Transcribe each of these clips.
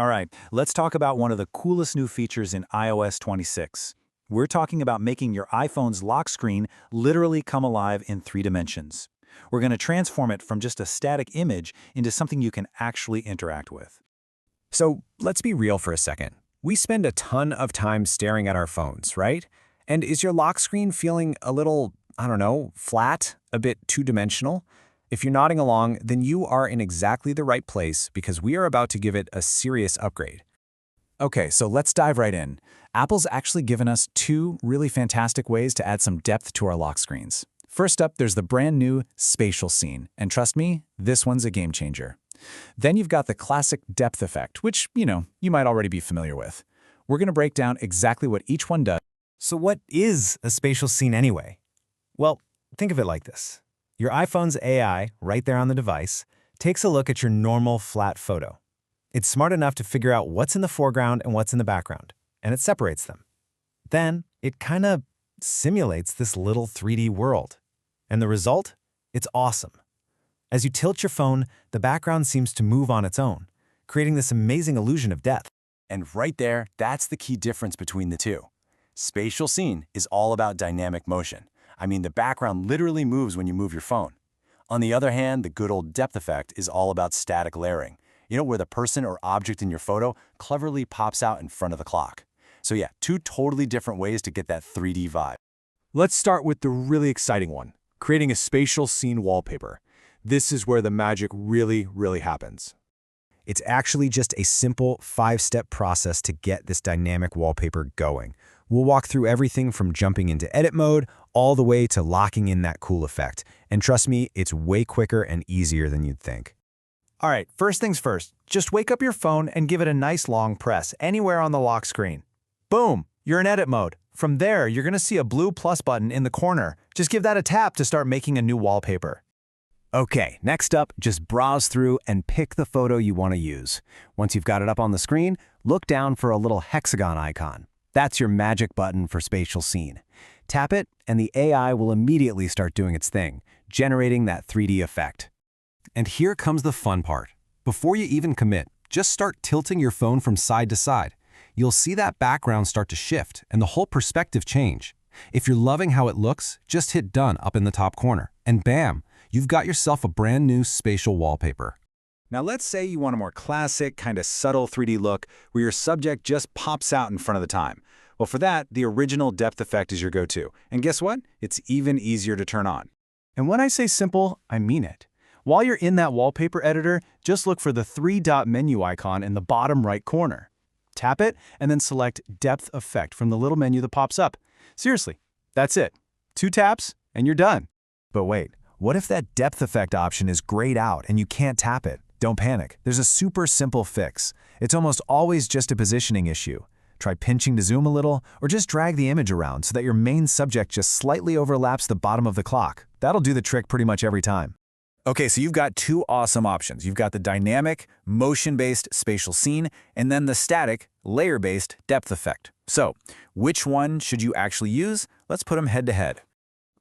All right, let's talk about one of the coolest new features in iOS 26. We're talking about making your iPhone's lock screen literally come alive in 3 dimensions. We're going to transform it from just a static image into something you can actually interact with. So let's be real for a second. We spend a ton of time staring at our phones, right? And is your lock screen feeling a little, I don't know, flat, a bit two-dimensional? If you're nodding along, then you are in exactly the right place because we are about to give it a serious upgrade. Okay, so let's dive right in. Apple's actually given us 2 really fantastic ways to add some depth to our lock screens. First up, there's the brand new Spatial scene, and trust me, this one's a game changer. Then you've got the classic depth effect, which, you might already be familiar with. We're going to break down exactly what each one does. So what is a spatial scene anyway? Well, think of it like this. Your iPhone's AI, right there on the device, takes a look at your normal flat photo. It's smart enough to figure out what's in the foreground and what's in the background, and it separates them. Then it kind of simulates this little 3D world. And the result? It's awesome. As you tilt your phone, the background seems to move on its own, creating this amazing illusion of depth. And right there, that's the key difference between the two. Spatial scene is all about dynamic motion. I mean, the background literally moves when you move your phone. On the other hand, the good old depth effect is all about static layering. Where the person or object in your photo cleverly pops out in front of the clock. So yeah, 2 totally different ways to get that 3D vibe. Let's start with the really exciting one, creating a spatial scene wallpaper. This is where the magic really happens. It's actually just a simple 5-step process to get this dynamic wallpaper going. We'll walk through everything from jumping into edit mode all the way to locking in that cool effect. And trust me, it's way quicker and easier than you'd think. All right, first things first, just wake up your phone and give it a nice long press anywhere on the lock screen. Boom, you're in edit mode. From there, you're going to see a blue plus button in the corner. Just give that a tap to start making a new wallpaper. Okay, next up, just browse through and pick the photo you want to use. Once you've got it up on the screen, look down for a little hexagon icon. That's your magic button for spatial scene. Tap it, and the AI will immediately start doing its thing, generating that 3D effect. And here comes the fun part. Before you even commit, just start tilting your phone from side to side. You'll see that background start to shift and the whole perspective change. If you're loving how it looks, just hit done up in the top corner, and bam, you've got yourself a brand new spatial wallpaper. Now let's say you want a more classic, kind of subtle 3D look where your subject just pops out in front of the time. Well, for that, the original depth effect is your go-to. And guess what? It's even easier to turn on. And when I say simple, I mean it. While you're in that wallpaper editor, just look for the 3-dot menu icon in the bottom right corner. Tap it, and then select Depth Effect from the little menu that pops up. Seriously, that's it. 2 taps, and you're done. But wait, what if that depth effect option is grayed out and you can't tap it? Don't panic. There's a super simple fix. It's almost always just a positioning issue. Try pinching to zoom a little, or just drag the image around so that your main subject just slightly overlaps the bottom of the clock. That'll do the trick pretty much every time. Okay, so you've got 2 awesome options. You've got the dynamic, motion-based spatial scene, and then the static, layer-based depth effect. So, which one should you actually use? Let's put them head-to-head.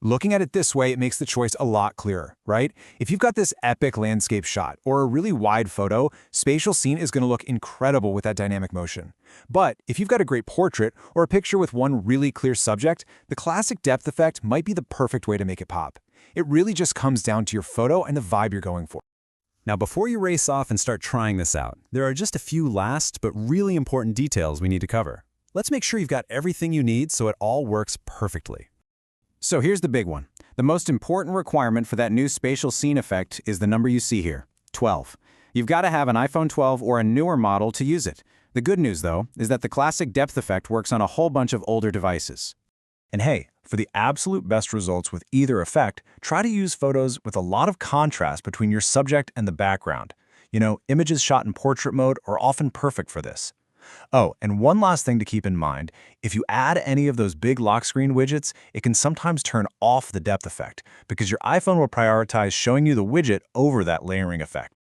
Looking at it this way, it makes the choice a lot clearer, right? If you've got this epic landscape shot or a really wide photo, spatial scene is going to look incredible with that dynamic motion. But if you've got a great portrait or a picture with one really clear subject, the classic depth effect might be the perfect way to make it pop. It really just comes down to your photo and the vibe you're going for. Now, before you race off and start trying this out, there are just a few last but really important details we need to cover. Let's make sure you've got everything you need so it all works perfectly. So here's the big one. The most important requirement for that new spatial scene effect is the number you see here, 12. You've got to have an iPhone 12 or a newer model to use it. The good news, though, is that the classic depth effect works on a whole bunch of older devices. And hey, for the absolute best results with either effect, try to use photos with a lot of contrast between your subject and the background. Images shot in portrait mode are often perfect for this. Oh, and one last thing to keep in mind, if you add any of those big lock screen widgets, it can sometimes turn off the depth effect because your iPhone will prioritize showing you the widget over that layering effect.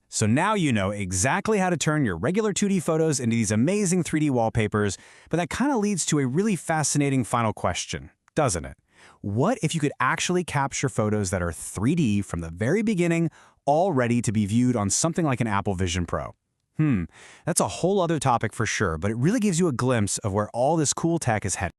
So now you know exactly how to turn your regular 2D photos into these amazing 3D wallpapers, but that kind of leads to a really fascinating final question, doesn't it? What if you could actually capture photos that are 3D from the very beginning, all ready to be viewed on something like an Apple Vision Pro? That's a whole other topic for sure, but it really gives you a glimpse of where all this cool tech is headed.